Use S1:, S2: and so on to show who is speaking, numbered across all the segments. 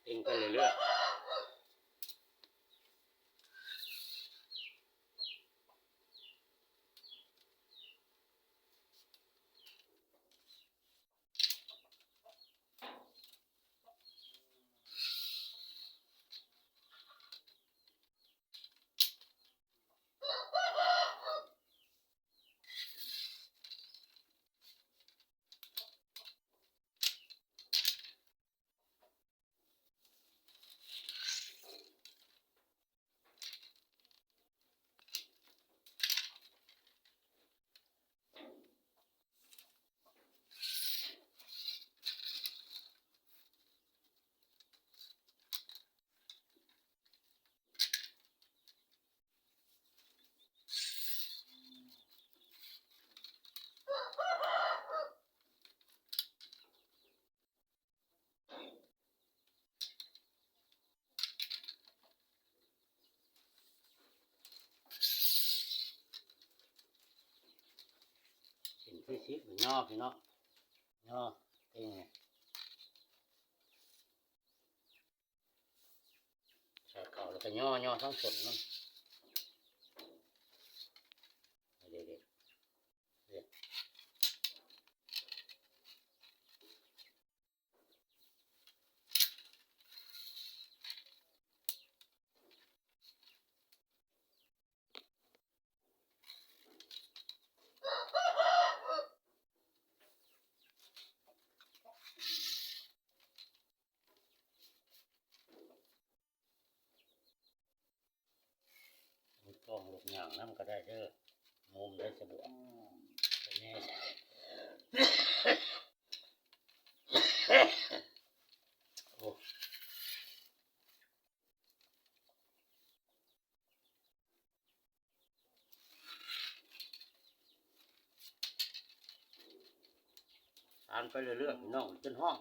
S1: เองไปเรื่อยๆสิ่งที่ชิดย่อพี่เนาะย่อเองใส่เก่าแล้วก็ย่อทั้งส่วนมันเด็ดกล้องลูกหยางน้ำก็ได้เด้อมุมได้สะดวกแน่โอ้ทานไปเรื่อยๆพี่น้องจนห้อง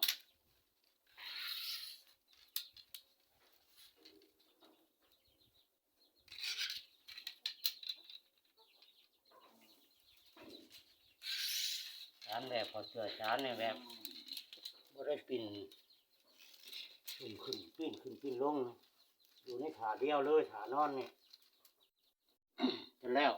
S1: ทานแบบพอเสือทานในแบบไม่ได้ปิ่นขึ้นปิ้นลงอยู่ในขาเดียวเลยขานอนเนี่ยจนแล้ว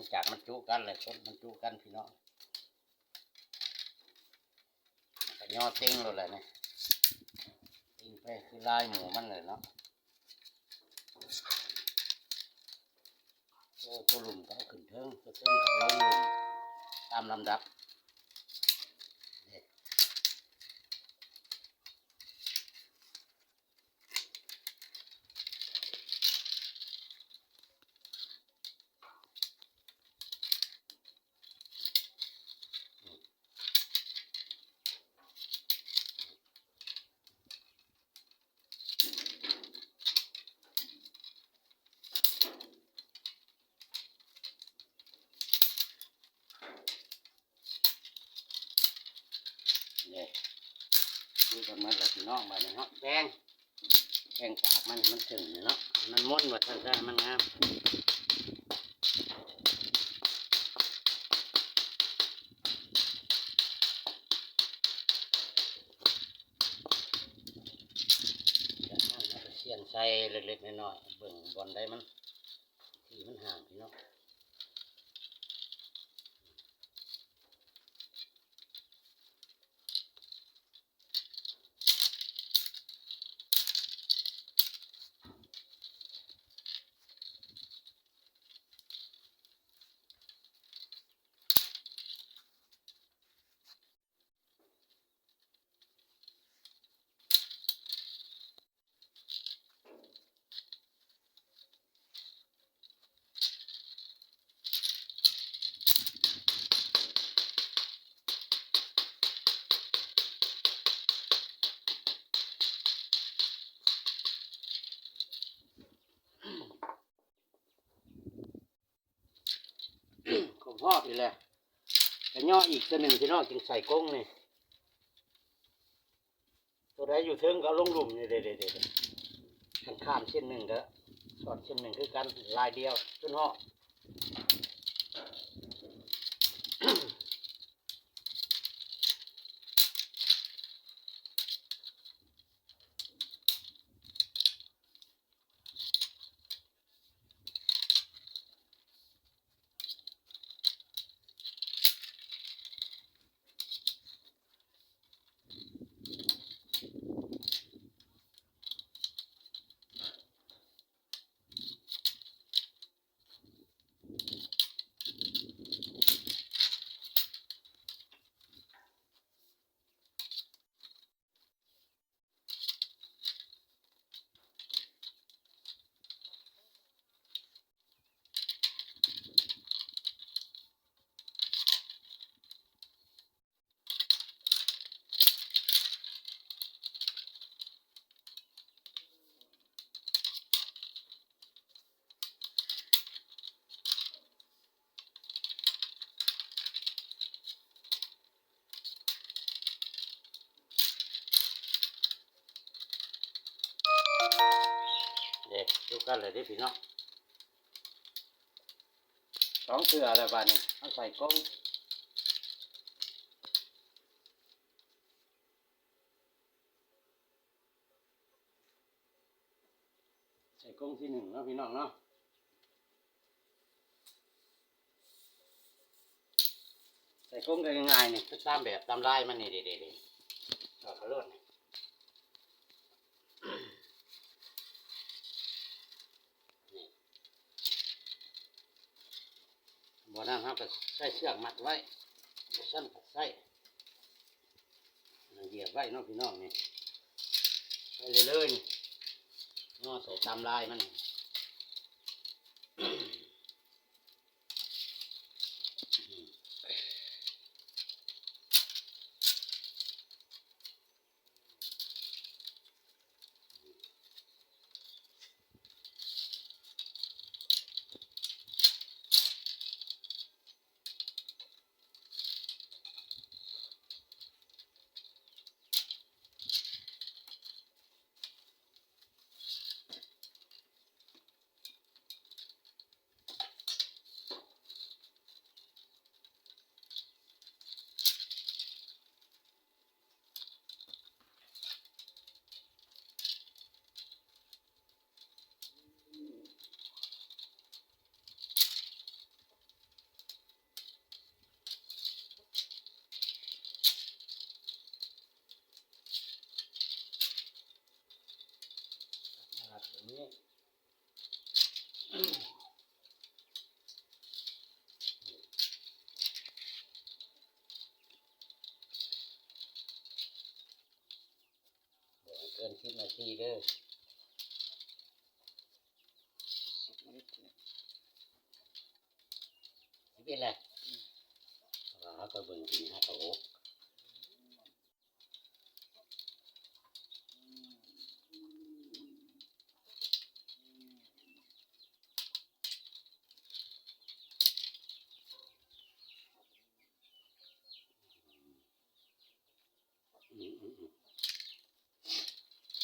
S1: งจากมันจุกันเลยคนมันจุกันพี่น้องก็ย่อเต็งเลยแหละเนี่ยเต็งไปคือลายหมูมันเลยเนาะโอ้ตัวหลุมก็ขึ้นเทิงตัวเทิงก็ลงหลุมตามลำดับเนี่ยดูกันมาแล้วพี่น้องมาเนี่ยเนาะแป้งกากมันถึงเนาะมันม้วนว่าท่านได้มันงามเสียนใส่เล็กๆน้อยๆเบิ่งบอลได้มันที่มันห่างพี่น้องผมพอดอีแหละแต่ย่ออีกตัวหนึ่งพี่น้องจึงใส่กงนี่ตัวใดอยู่เทิงก็ลงหลุมนี่เด็ดๆข้ามเส้นหนึ่งก็สอดเส้นหนึ่งคือกันลายเดียวขึ้นห่อเด็กดูกันเลยที่พี่น้องสองเสืออะไรบ้านี่เอาใส่กงใส่กงที่หนึ่งเนาะพี่น้องเนาะใส่กงกันง่ายๆนี่ตามแบบตามลายมันนี่เด็ดๆเอาเขาเลือดนี่บ่อนั้นครับก็ใส่เชือกมัดไว้สั้นผัดไส้เหยียบไว้เนาะพี่น้องนี่ใส่เลยๆนี่เนาะใส่ตามลายมัน ทีเด้อ
S2: 10 นาที
S1: 11แหละก็เบิ่งกินฮะโต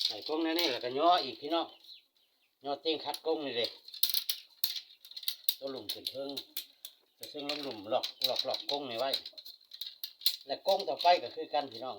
S1: ใส่กุ้งนี่แล้วก็ย่ออีกพี่น้องย่อเต้งคัดกุ้งนี่เลยตัวหลุมขึ้นเทิงจะซึ่งหลุมหลอกกุ้งนี่ไว้และกุ้งต่อไปก็คือกันพี่น้อง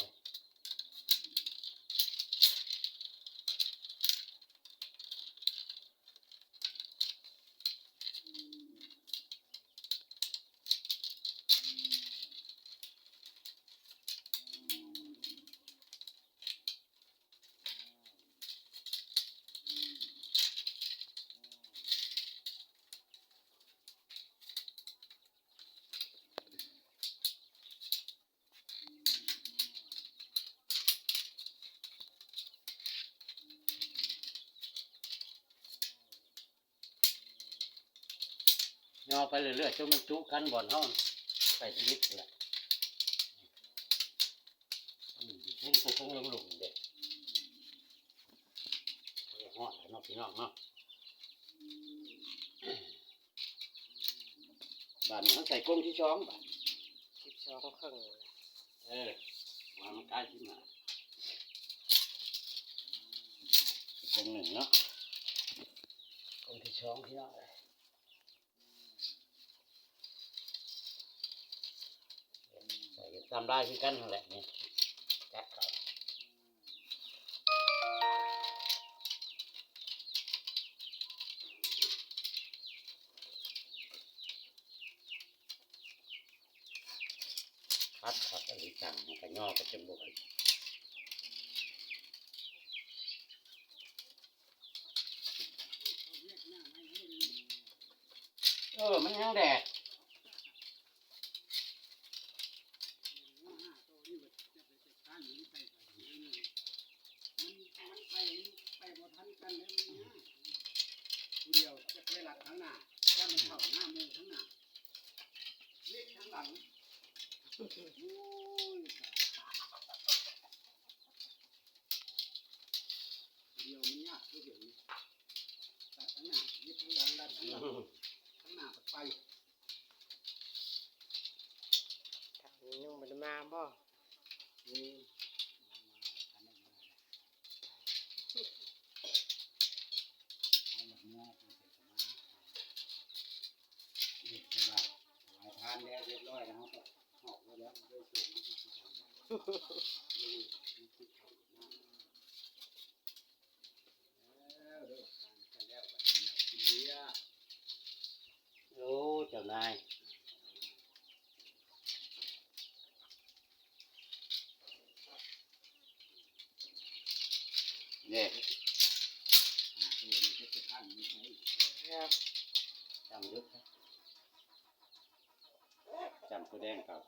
S1: ย่อไปเรื่อยๆจนมันจุกันบ่อนห้องใส่ลิตรแหละเพิ่งตัวเพิ่งหลุมเด็กห่อเนาะพี่น้องเนาะบ้านนี้เขาใส่กุ้งที่ช้องบ้าน
S2: 12ครึ่ง
S1: วางมันใกล้ขึ้นมากุ้งหนึ่งเนาะกุ้งที่ช้องพี่น้องใส่ตามได้คือกันนั่นแหละนี่จัดเขาคัดอะไรจังมันก็ย่อไปจนบุกมันยังแดด
S3: เดียวจะไปหลักทั้งหน้าแค่มันเข่าหน้ามือทั้งหน้าเล็กทั้งหลังเดียวมันยากทุกอย่างตัดทั้งหน้าเล็กทั้งหลังดันทั้งหลังทั้งหน้าไป
S2: ทางนี้นุ่งมันมาบ่
S3: ทานแล้วเรียบร้อยแล้วก็หอกแล้วด้วยสูง
S1: โอ้เจ้านายเนี่ยจำยุทธจำตัวแดงกับ